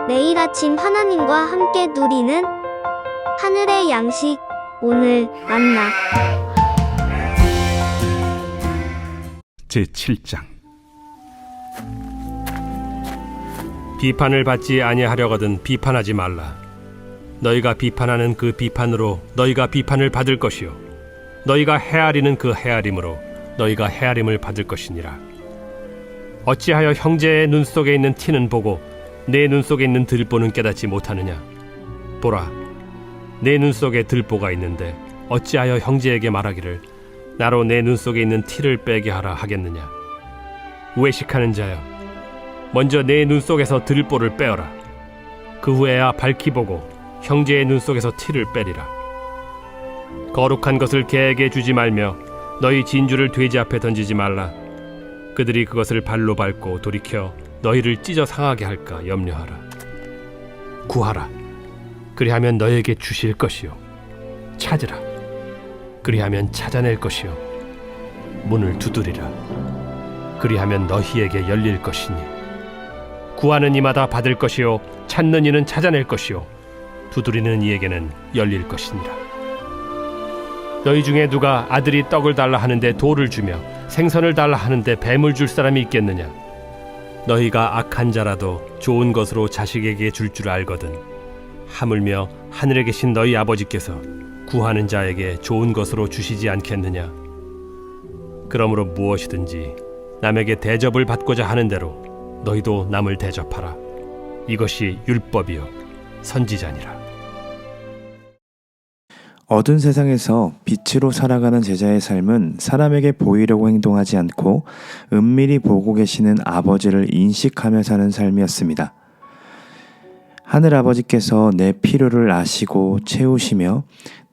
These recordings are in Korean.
매일 아침 하나님과 함께 누리는 하늘의 양식, 오늘 만나. 제7장. 비판을 받지 아니하려거든 비판하지 말라. 너희가 비판하는 그 비판으로 너희가 비판을 받을 것이요 너희가 헤아리는 그 헤아림으로 너희가 헤아림을 받을 것이니라. 어찌하여 형제의 눈 속에 있는 티는 보고 내 눈 속에 있는 들보는 깨닫지 못하느냐? 보라, 내 눈 속에 들보가 있는데 어찌하여 형제에게 말하기를 나로 내 눈 속에 있는 티를 빼게 하라 하겠느냐? 외식하는 자여, 먼저 내 눈 속에서 들보를 빼어라. 그 후에야 밝히 보고 형제의 눈 속에서 티를 빼리라. 거룩한 것을 개에게 주지 말며 너희 진주를 돼지 앞에 던지지 말라. 그들이 그것을 발로 밟고 돌이켜 너희를 찢어 상하게 할까 염려하라. 구하라, 그리하면 너희에게 주실 것이요 찾으라, 그리하면 찾아낼 것이요 문을 두드리라, 그리하면 너희에게 열릴 것이니 구하는 이마다 받을 것이요 찾는 이는 찾아낼 것이요 두드리는 이에게는 열릴 것이니라. 너희 중에 누가 아들이 떡을 달라 하는데 돌을 주며 생선을 달라 하는데 뱀을 줄 사람이 있겠느냐? 너희가 악한 자라도 좋은 것으로 자식에게 줄 줄 알거든 하물며 하늘에 계신 너희 아버지께서 구하는 자에게 좋은 것으로 주시지 않겠느냐? 그러므로 무엇이든지 남에게 대접을 받고자 하는 대로 너희도 남을 대접하라. 이것이 율법이요 선지자니라. 어두운 세상에서 빛으로 살아가는 제자의 삶은 사람에게 보이려고 행동하지 않고 은밀히 보고 계시는 아버지를 인식하며 사는 삶이었습니다. 하늘 아버지께서 내 필요를 아시고 채우시며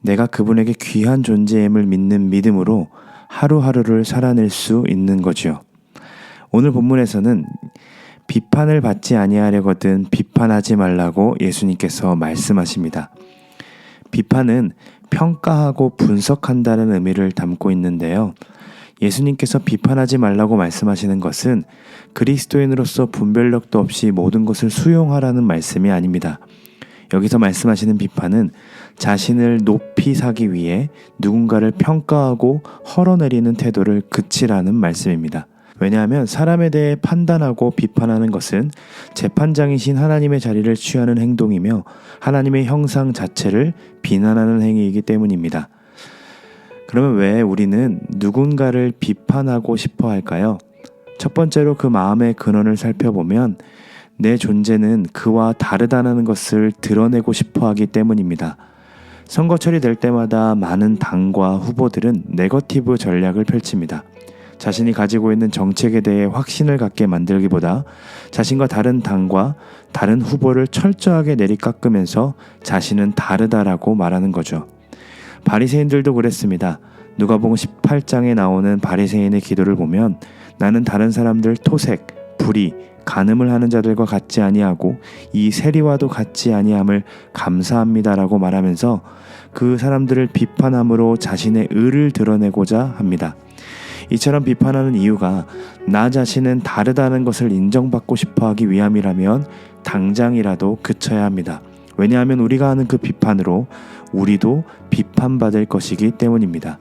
내가 그분에게 귀한 존재임을 믿는 믿음으로 하루하루를 살아낼 수 있는 거지요. 오늘 본문에서는 비판을 받지 아니하려거든 비판하지 말라고 예수님께서 말씀하십니다. 비판은 평가하고 분석한다는 의미를 담고 있는데요. 예수님께서 비판하지 말라고 말씀하시는 것은 그리스도인으로서 분별력도 없이 모든 것을 수용하라는 말씀이 아닙니다. 여기서 말씀하시는 비판은 자신을 높이 사기 위해 누군가를 평가하고 헐어내리는 태도를 그치라는 말씀입니다. 왜냐하면 사람에 대해 판단하고 비판하는 것은 재판장이신 하나님의 자리를 취하는 행동이며 하나님의 형상 자체를 비난하는 행위이기 때문입니다. 그러면 왜 우리는 누군가를 비판하고 싶어 할까요? 첫 번째로 그 마음의 근원을 살펴보면 내 존재는 그와 다르다는 것을 드러내고 싶어 하기 때문입니다. 선거철이 될 때마다 많은 당과 후보들은 네거티브 전략을 펼칩니다. 자신이 가지고 있는 정책에 대해 확신을 갖게 만들기보다 자신과 다른 당과 다른 후보를 철저하게 내리깎으면서 자신은 다르다라고 말하는 거죠. 바리새인들도 그랬습니다. 누가복음 18장에 나오는 바리새인의 기도를 보면 나는 다른 사람들 토색, 불의, 간음을 하는 자들과 같지 아니하고 이 세리와도 같지 아니함을 감사합니다라고 말하면서 그 사람들을 비판함으로 자신의 의를 드러내고자 합니다. 이처럼 비판하는 이유가 나 자신은 다르다는 것을 인정받고 싶어하기 위함이라면 당장이라도 그쳐야 합니다. 왜냐하면 우리가 하는 그 비판으로 우리도 비판받을 것이기 때문입니다.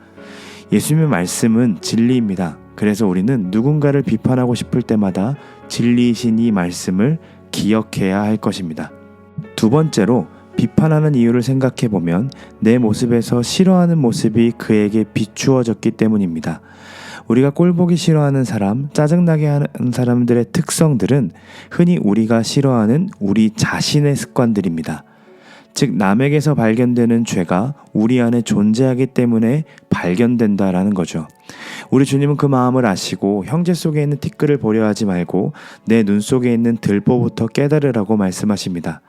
예수님의 말씀은 진리입니다. 그래서 우리는 누군가를 비판하고 싶을 때마다 진리이신 이 말씀을 기억해야 할 것입니다. 두 번째로 비판하는 이유를 생각해보면 내 모습에서 싫어하는 모습이 그에게 비추어졌기 때문입니다. 우리가 꼴보기 싫어하는 사람, 짜증나게 하는 사람들의 특성들은 흔히 우리가 싫어하는 우리 자신의 습관들입니다. 즉 남에게서 발견되는 죄가 우리 안에 존재하기 때문에 발견된다라는 거죠. 우리 주님은 그 마음을 아시고 형제 속에 있는 티끌을 보려 하지 말고 내 눈 속에 있는 들보부터 깨달으라고 말씀하십니다.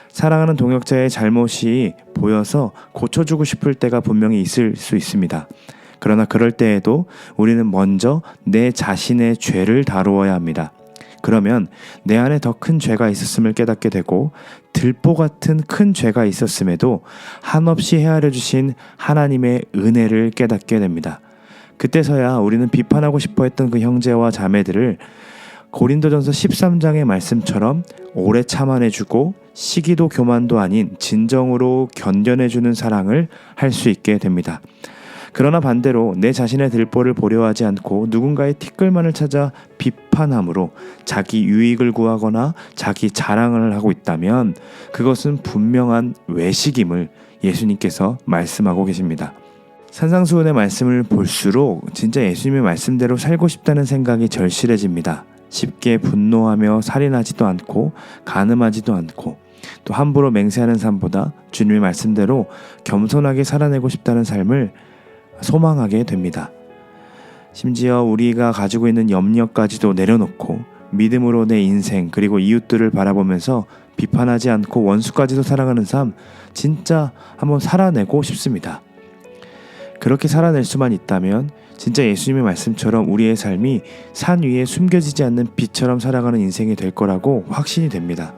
사랑하는 동역자의 잘못이 보여서 고쳐주고 싶을 때가 분명히 있을 수 있습니다. 그러나 그럴 때에도 우리는 먼저 내 자신의 죄를 다루어야 합니다. 그러면 내 안에 더 큰 죄가 있었음을 깨닫게 되고 들보 같은 큰 죄가 있었음에도 한없이 헤아려 주신 하나님의 은혜를 깨닫게 됩니다. 그때서야 우리는 비판하고 싶어 했던 그 형제와 자매들을 고린도전서 13장의 말씀처럼 오래 참아내주고 시기도 교만도 아닌 진정으로 견뎌내주는 사랑을 할 수 있게 됩니다. 그러나 반대로 내 자신의 들보를 보려 하지 않고 누군가의 티끌만을 찾아 비판함으로 자기 유익을 구하거나 자기 자랑을 하고 있다면 그것은 분명한 외식임을 예수님께서 말씀하고 계십니다. 산상수훈의 말씀을 볼수록 진짜 예수님의 말씀대로 살고 싶다는 생각이 절실해집니다. 쉽게 분노하며 살인하지도 않고 간음하지도 않고 또 함부로 맹세하는 삶보다 주님의 말씀대로 겸손하게 살아내고 싶다는 삶을 소망하게 됩니다. 심지어 우리가 가지고 있는 염려까지도 내려놓고 믿음으로 내 인생 그리고 이웃들을 바라보면서 비판하지 않고 원수까지도 사랑하는 삶 진짜 한번 살아내고 싶습니다. 그렇게 살아낼 수만 있다면 진짜 예수님의 말씀처럼 우리의 삶이 산 위에 숨겨지지 않는 빛처럼 살아가는 인생이 될 거라고 확신이 됩니다.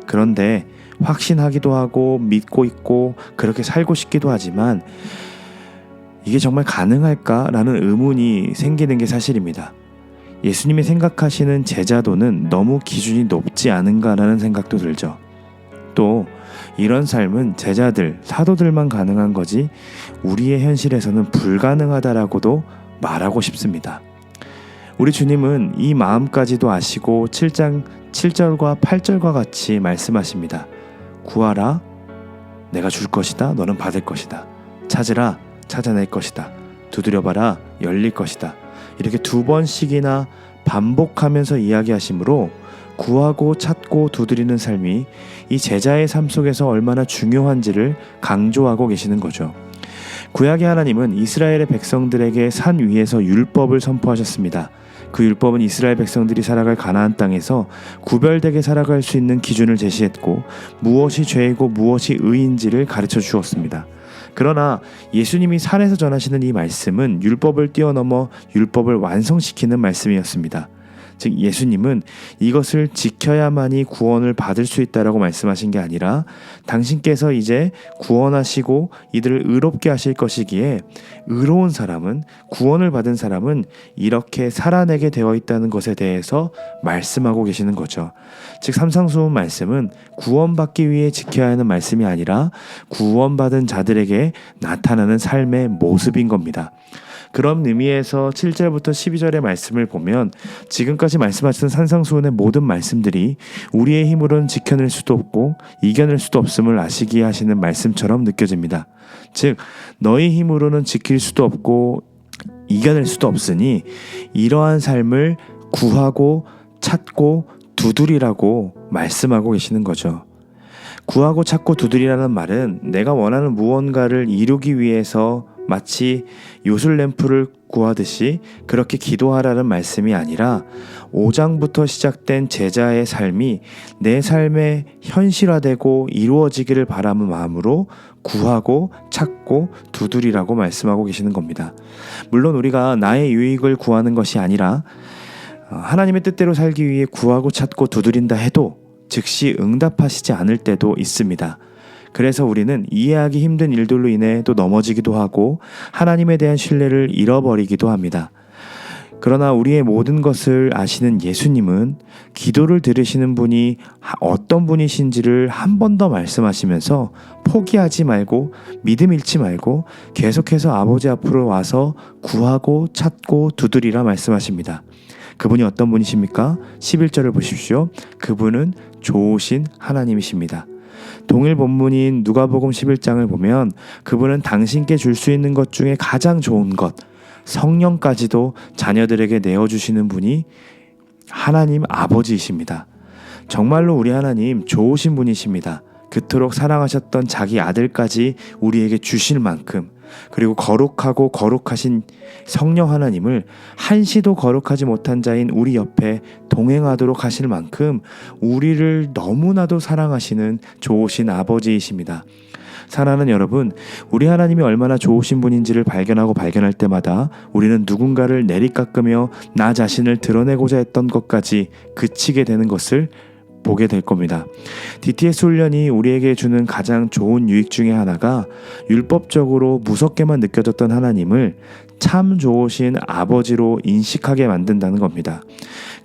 그런데 확신하기도 하고 믿고 있고 그렇게 살고 싶기도 하지만 이게 정말 가능할까라는 의문이 생기는 게 사실입니다. 예수님이 생각하시는 제자도는 너무 기준이 높지 않은가라는 생각도 들죠. 또 이런 삶은 제자들, 사도들만 가능한 거지 우리의 현실에서는 불가능하다라고도 말하고 싶습니다. 우리 주님은 이 마음까지도 아시고 7장 7절과 8절과 같이 말씀하십니다. 구하라, 내가 줄 것이다. 너는 받을 것이다. 찾으라, 찾아낼 것이다. 두드려봐라, 열릴 것이다. 이렇게 2번씩이나 반복하면서 이야기하시므로 구하고 찾고 두드리는 삶이 이 제자의 삶 속에서 얼마나 중요한지를 강조하고 계시는 거죠. 구약의 하나님은 이스라엘의 백성들에게 산 위에서 율법을 선포하셨습니다. 그 율법은 이스라엘 백성들이 살아갈 가나안 땅에서 구별되게 살아갈 수 있는 기준을 제시했고 무엇이 죄이고 무엇이 의인지를 가르쳐 주었습니다. 그러나 예수님이 산에서 전하시는 이 말씀은 율법을 뛰어넘어 율법을 완성시키는 말씀이었습니다. 즉 예수님은 이것을 지켜야만이 구원을 받을 수 있다라고 말씀하신 게 아니라 당신께서 이제 구원하시고 이들을 의롭게 하실 것이기에 의로운 사람은, 구원을 받은 사람은 이렇게 살아내게 되어 있다는 것에 대해서 말씀하고 계시는 거죠. 즉 산상수훈 말씀은 구원받기 위해 지켜야 하는 말씀이 아니라 구원받은 자들에게 나타나는 삶의 모습인 겁니다. 그런 의미에서 7절부터 12절의 말씀을 보면 지금까지 말씀하신 산상수훈의 모든 말씀들이 우리의 힘으로는 지켜낼 수도 없고 이겨낼 수도 없음을 아시기에 하시는 말씀처럼 느껴집니다. 즉 너희 힘으로는 지킬 수도 없고 이겨낼 수도 없으니 이러한 삶을 구하고 찾고 두드리라고 말씀하고 계시는 거죠. 구하고 찾고 두드리라는 말은 내가 원하는 무언가를 이루기 위해서 마치 요술램프를 구하듯이 그렇게 기도하라는 말씀이 아니라 5장부터 시작된 제자의 삶이 내 삶에 현실화되고 이루어지기를 바라는 마음으로 구하고 찾고 두드리라고 말씀하고 계시는 겁니다. 물론 우리가 나의 유익을 구하는 것이 아니라 하나님의 뜻대로 살기 위해 구하고 찾고 두드린다 해도 즉시 응답하시지 않을 때도 있습니다. 그래서 우리는 이해하기 힘든 일들로 인해 또 넘어지기도 하고 하나님에 대한 신뢰를 잃어버리기도 합니다. 그러나 우리의 모든 것을 아시는 예수님은 기도를 들으시는 분이 어떤 분이신지를 한 번 더 말씀하시면서 포기하지 말고 믿음 잃지 말고 계속해서 아버지 앞으로 와서 구하고 찾고 두드리라 말씀하십니다. 그분이 어떤 분이십니까? 11절을 보십시오. 그분은 좋으신 하나님이십니다. 동일 본문인 누가복음 11장을 보면 그분은 당신께 줄 수 있는 것 중에 가장 좋은 것, 성령까지도 자녀들에게 내어주시는 분이 하나님 아버지이십니다. 정말로 우리 하나님 좋으신 분이십니다. 그토록 사랑하셨던 자기 아들까지 우리에게 주실 만큼, 그리고 거룩하고 거룩하신 성령 하나님을 한시도 거룩하지 못한 자인 우리 옆에 동행하도록 하실 만큼 우리를 너무나도 사랑하시는 좋으신 아버지이십니다. 사랑하는 여러분, 우리 하나님이 얼마나 좋으신 분인지를 발견하고 발견할 때마다 우리는 누군가를 내리깎으며 나 자신을 드러내고자 했던 것까지 그치게 되는 것을 보게 될 겁니다. DTS 훈련이 우리에게 주는 가장 좋은 유익 중에 하나가 율법적으로 무섭게만 느껴졌던 하나님을 참 좋으신 아버지로 인식하게 만든다는 겁니다.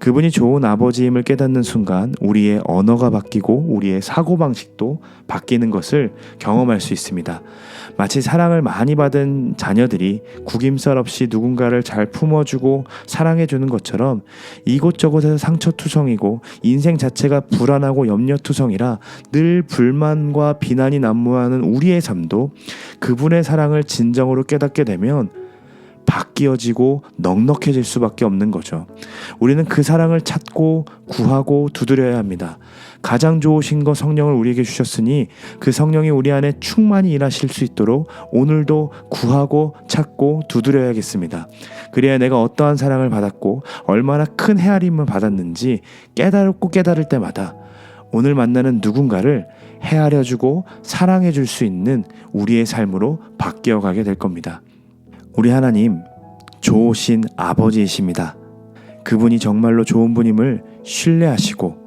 그분이 좋은 아버지임을 깨닫는 순간 우리의 언어가 바뀌고 우리의 사고방식도 바뀌는 것을 경험할 수 있습니다. 마치 사랑을 많이 받은 자녀들이 구김살 없이 누군가를 잘 품어주고 사랑해주는 것처럼 이곳저곳에서 상처투성이고 인생 자체가 불안하고 염려투성이라 늘 불만과 비난이 난무하는 우리의 삶도 그분의 사랑을 진정으로 깨닫게 되면 바뀌어지고 넉넉해질 수밖에 없는 거죠. 우리는 그 사랑을 찾고 구하고 두드려야 합니다. 가장 좋으신 거 성령을 우리에게 주셨으니 그 성령이 우리 안에 충만히 일하실 수 있도록 오늘도 구하고 찾고 두드려야겠습니다. 그래야 내가 어떠한 사랑을 받았고 얼마나 큰 헤아림을 받았는지 깨달고 깨달을 때마다 오늘 만나는 누군가를 헤아려주고 사랑해줄 수 있는 우리의 삶으로 바뀌어가게 될 겁니다. 우리 하나님 좋으신 아버지이십니다. 그분이 정말로 좋은 분임을 신뢰하시고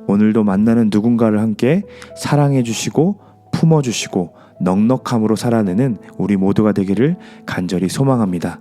오늘도 만나는 누군가를 함께 사랑해 주시고 품어 주시고 넉넉함으로 살아내는 우리 모두가 되기를 간절히 소망합니다.